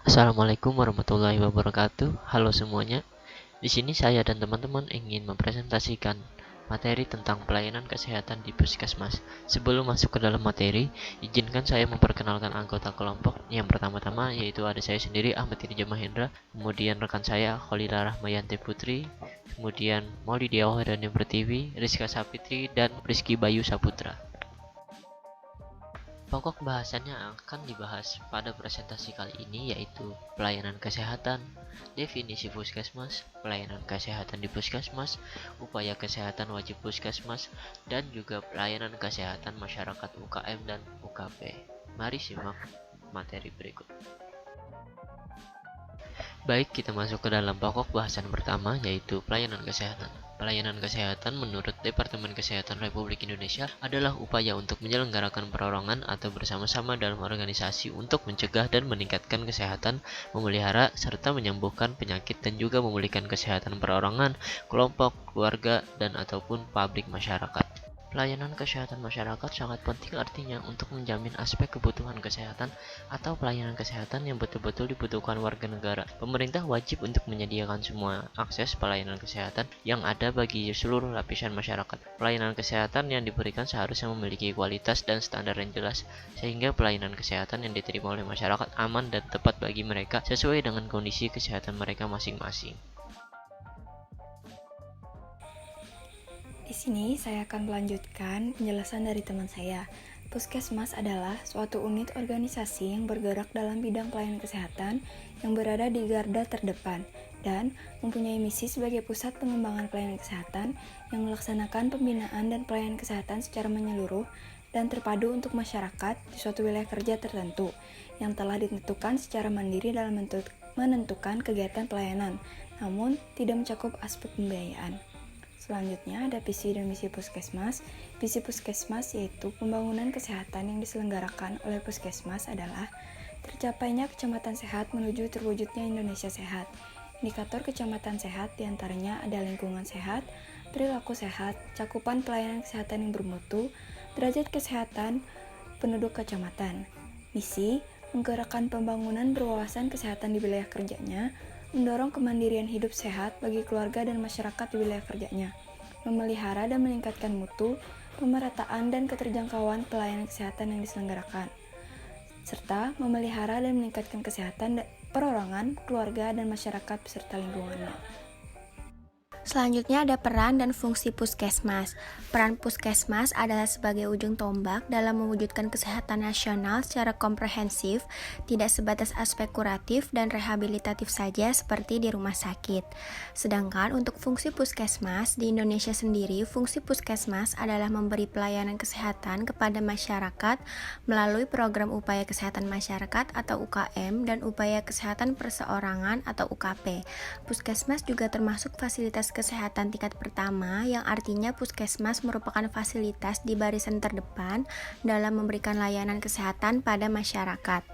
Assalamualaikum warahmatullahi wabarakatuh. Halo semuanya. Di sini saya dan teman-teman ingin mempresentasikan materi tentang pelayanan kesehatan di Puskesmas. Sebelum masuk ke dalam materi, izinkan saya memperkenalkan anggota kelompok. Yang pertama-tama yaitu ada saya sendiri Ahmad Irja Mahendra, kemudian rekan saya Kholila Rahmayanti Putri, kemudian Maulidia Wahidani Pertiwi, Rizka Sapitri, dan Rizky Bayu Saputra. Pokok bahasannya akan dibahas pada presentasi kali ini yaitu pelayanan kesehatan, definisi puskesmas, pelayanan kesehatan di puskesmas, upaya kesehatan wajib puskesmas, dan juga pelayanan kesehatan masyarakat UKM dan UKP. Mari simak materi berikut. Baik, kita masuk ke dalam pokok bahasan pertama yaitu pelayanan kesehatan. Pelayanan kesehatan menurut Departemen Kesehatan Republik Indonesia adalah upaya untuk menyelenggarakan perorangan atau bersama-sama dalam organisasi untuk mencegah dan meningkatkan kesehatan, memelihara, serta menyembuhkan penyakit dan juga memulihkan kesehatan perorangan, kelompok, keluarga, dan ataupun publik masyarakat. Pelayanan kesehatan masyarakat sangat penting artinya untuk menjamin aspek kebutuhan kesehatan atau pelayanan kesehatan yang betul-betul dibutuhkan warga negara. Pemerintah wajib untuk menyediakan semua akses pelayanan kesehatan yang ada bagi seluruh lapisan masyarakat. Pelayanan kesehatan yang diberikan seharusnya memiliki kualitas dan standar yang jelas, sehingga pelayanan kesehatan yang diterima oleh masyarakat aman dan tepat bagi mereka sesuai dengan kondisi kesehatan mereka masing-masing. Di sini saya akan melanjutkan penjelasan dari teman saya. Puskesmas adalah suatu unit organisasi yang bergerak dalam bidang pelayanan kesehatan yang berada di garda terdepan dan mempunyai misi sebagai pusat pengembangan pelayanan kesehatan yang melaksanakan pembinaan dan pelayanan kesehatan secara menyeluruh dan terpadu untuk masyarakat di suatu wilayah kerja tertentu yang telah ditentukan secara mandiri dalam menentukan kegiatan pelayanan, namun tidak mencakup aspek pembiayaan. Selanjutnya ada visi dan misi puskesmas. Visi puskesmas yaitu pembangunan kesehatan yang diselenggarakan oleh puskesmas adalah tercapainya kecamatan sehat menuju terwujudnya Indonesia sehat. Indikator kecamatan sehat diantaranya ada lingkungan sehat, perilaku sehat, cakupan pelayanan kesehatan yang bermutu, derajat kesehatan penduduk kecamatan. Misi, menggerakkan pembangunan berwawasan kesehatan di wilayah kerjanya, mendorong kemandirian hidup sehat bagi keluarga dan masyarakat di wilayah kerjanya, memelihara dan meningkatkan mutu, pemerataan dan keterjangkauan pelayanan kesehatan yang diselenggarakan, serta memelihara dan meningkatkan kesehatan perorangan, keluarga, dan masyarakat beserta lingkungannya. Selanjutnya ada peran dan fungsi puskesmas. Peran puskesmas adalah sebagai ujung tombak dalam mewujudkan kesehatan nasional secara komprehensif, tidak sebatas aspek kuratif dan rehabilitatif saja seperti di rumah sakit. Sedangkan untuk fungsi puskesmas, di Indonesia sendiri, fungsi puskesmas adalah memberi pelayanan kesehatan kepada masyarakat melalui program upaya kesehatan masyarakat atau UKM dan upaya kesehatan perseorangan atau UKP. Puskesmas juga termasuk fasilitas kesehatan tingkat pertama, yang artinya puskesmas merupakan fasilitas di barisan terdepan dalam memberikan layanan kesehatan pada masyarakat.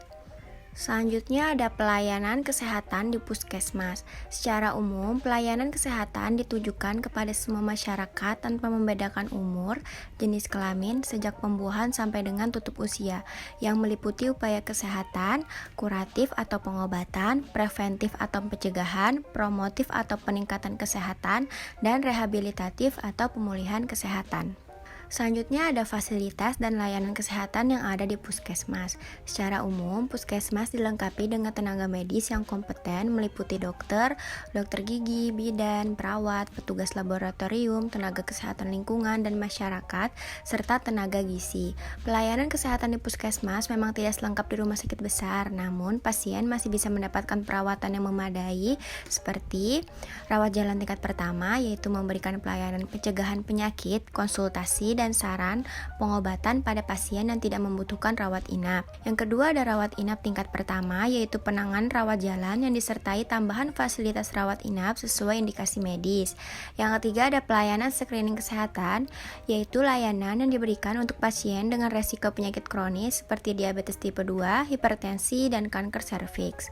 Selanjutnya ada pelayanan kesehatan di puskesmas. Secara umum, pelayanan kesehatan ditujukan kepada semua masyarakat tanpa membedakan umur, jenis kelamin, sejak pembuahan sampai dengan tutup usia, yang meliputi upaya kesehatan, kuratif atau pengobatan, preventif atau pencegahan, promotif atau peningkatan kesehatan, dan rehabilitatif atau pemulihan kesehatan. Selanjutnya ada fasilitas dan layanan kesehatan yang ada di puskesmas. Secara umum, puskesmas dilengkapi dengan tenaga medis yang kompeten meliputi dokter, dokter gigi, bidan, perawat, petugas laboratorium, tenaga kesehatan lingkungan dan masyarakat, serta tenaga gizi. Pelayanan kesehatan di puskesmas memang tidak selengkap di rumah sakit besar, namun pasien masih bisa mendapatkan perawatan yang memadai seperti rawat jalan tingkat pertama, yaitu memberikan pelayanan pencegahan penyakit, konsultasi, dan saran pengobatan pada pasien yang tidak membutuhkan rawat inap. Yang kedua ada rawat inap tingkat pertama, yaitu penanganan rawat jalan yang disertai tambahan fasilitas rawat inap sesuai indikasi medis. Yang ketiga ada pelayanan screening kesehatan, yaitu layanan yang diberikan untuk pasien dengan resiko penyakit kronis seperti diabetes tipe 2, hipertensi, dan kanker serviks.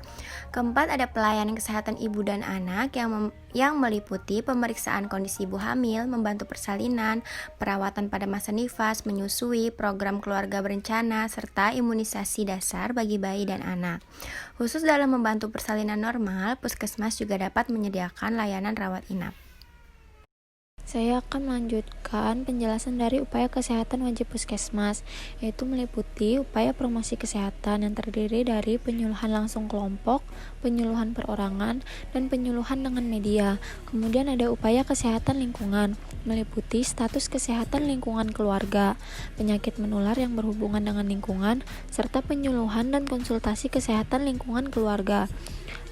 Keempat ada pelayanan kesehatan ibu dan anak yang meliputi pemeriksaan kondisi ibu hamil, membantu persalinan, perawatan pada masa nifas, menyusui, program keluarga berencana, serta imunisasi dasar bagi bayi dan anak. Khusus dalam membantu persalinan normal, Puskesmas juga dapat menyediakan layanan rawat inap. Saya akan melanjutkan penjelasan dari upaya kesehatan wajib puskesmas, yaitu meliputi upaya promosi kesehatan yang terdiri dari penyuluhan langsung kelompok, penyuluhan perorangan, dan penyuluhan dengan media. Kemudian ada upaya kesehatan lingkungan, meliputi status kesehatan lingkungan keluarga, penyakit menular yang berhubungan dengan lingkungan, serta penyuluhan dan konsultasi kesehatan lingkungan keluarga.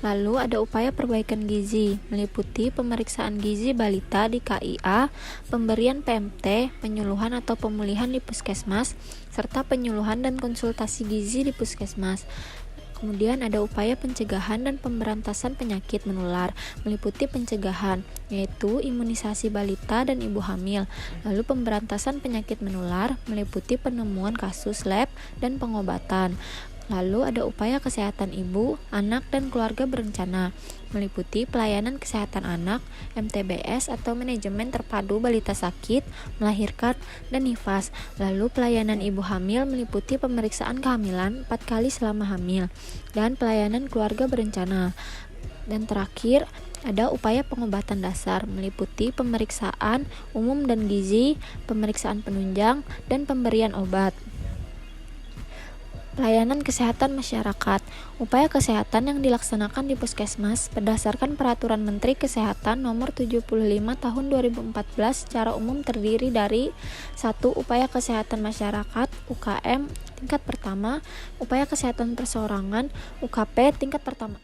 Lalu ada upaya perbaikan gizi, meliputi pemeriksaan gizi balita di KIA, pemberian PMT, penyuluhan atau pemulihan di puskesmas, serta penyuluhan dan konsultasi gizi di puskesmas. Kemudian ada upaya pencegahan dan pemberantasan penyakit menular, meliputi pencegahan, yaitu imunisasi balita dan ibu hamil. Lalu pemberantasan penyakit menular, meliputi penemuan kasus lab dan pengobatan. Lalu ada upaya kesehatan ibu, anak, dan keluarga berencana, meliputi pelayanan kesehatan anak, MTBS atau manajemen terpadu balita sakit, melahirkan, dan nifas. Lalu pelayanan ibu hamil meliputi pemeriksaan kehamilan 4 kali selama hamil, dan pelayanan keluarga berencana. Dan terakhir, ada upaya pengobatan dasar, meliputi pemeriksaan umum dan gizi, pemeriksaan penunjang, dan pemberian obat. Pelayanan kesehatan masyarakat. Upaya kesehatan yang dilaksanakan di Puskesmas berdasarkan Peraturan Menteri Kesehatan Nomor 75 Tahun 2014 secara umum terdiri dari 1. Upaya kesehatan masyarakat UKM tingkat pertama, upaya kesehatan perseorangan UKP tingkat pertama.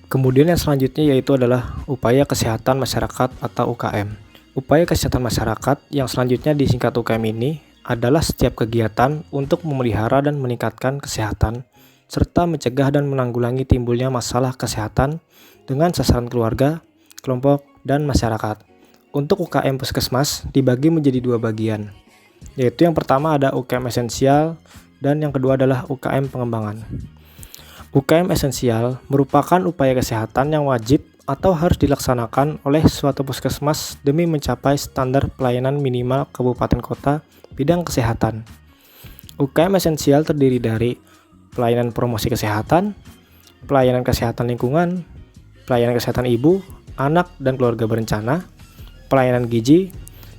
Kemudian yang selanjutnya yaitu adalah upaya kesehatan masyarakat atau UKM. Upaya kesehatan masyarakat yang selanjutnya disingkat UKM ini adalah setiap kegiatan untuk memelihara dan meningkatkan kesehatan, serta mencegah dan menanggulangi timbulnya masalah kesehatan dengan sasaran keluarga, kelompok, dan masyarakat. Untuk UKM Puskesmas dibagi menjadi 2 bagian, yaitu yang pertama ada UKM esensial dan yang kedua adalah UKM pengembangan. UKM esensial merupakan upaya kesehatan yang wajib atau harus dilaksanakan oleh suatu puskesmas demi mencapai standar pelayanan minimal kabupaten kota bidang kesehatan. UKM esensial terdiri dari pelayanan promosi kesehatan, pelayanan kesehatan lingkungan, pelayanan kesehatan ibu, anak, dan keluarga berencana, pelayanan gizi,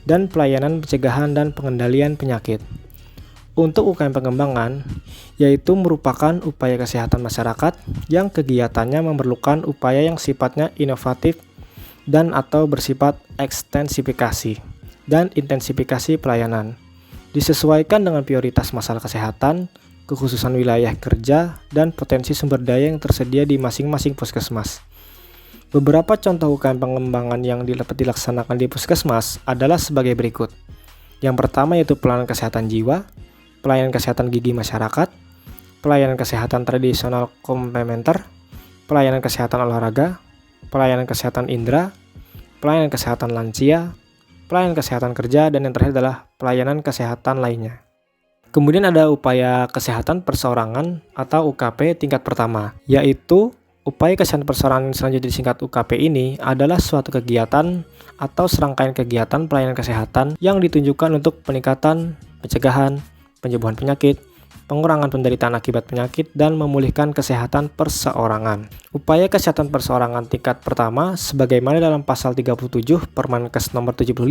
dan pelayanan pencegahan dan pengendalian penyakit. Untuk UKM pengembangan, yaitu merupakan upaya kesehatan masyarakat yang kegiatannya memerlukan upaya yang sifatnya inovatif dan atau bersifat ekstensifikasi dan intensifikasi pelayanan, disesuaikan dengan prioritas masalah kesehatan, kekhususan wilayah kerja, dan potensi sumber daya yang tersedia di masing-masing puskesmas. Beberapa contoh UKM pengembangan yang dapat dilaksanakan di puskesmas adalah sebagai berikut. Yang pertama yaitu pelayanan kesehatan jiwa, pelayanan kesehatan gigi masyarakat, pelayanan kesehatan tradisional komplementer, pelayanan kesehatan olahraga, pelayanan kesehatan indera, pelayanan kesehatan lansia, pelayanan kesehatan kerja, dan yang terakhir adalah pelayanan kesehatan lainnya. Kemudian ada upaya kesehatan perseorangan atau UKP tingkat pertama, yaitu upaya kesehatan perseorangan yang selanjutnya disingkat UKP ini adalah suatu kegiatan atau serangkaian kegiatan pelayanan kesehatan yang ditunjukkan untuk peningkatan, pencegahan, penyembuhan penyakit, pengurangan penderitaan akibat penyakit, dan memulihkan kesehatan perseorangan. Upaya kesehatan perseorangan tingkat pertama sebagaimana dalam pasal 37 Permenkes nomor 75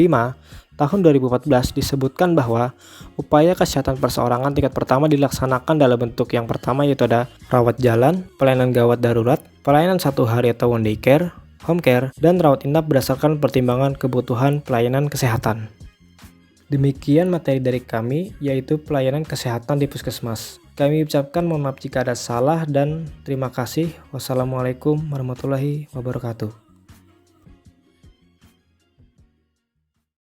tahun 2014 disebutkan bahwa upaya kesehatan perseorangan tingkat pertama dilaksanakan dalam bentuk yang pertama yaitu ada rawat jalan, pelayanan gawat darurat, pelayanan 1 hari atau one day care, home care, dan rawat inap berdasarkan pertimbangan kebutuhan pelayanan kesehatan. Demikian materi dari kami, yaitu pelayanan kesehatan di puskesmas. Kami ucapkan mohon maaf jika ada salah dan terima kasih. Wassalamualaikum warahmatullahi wabarakatuh.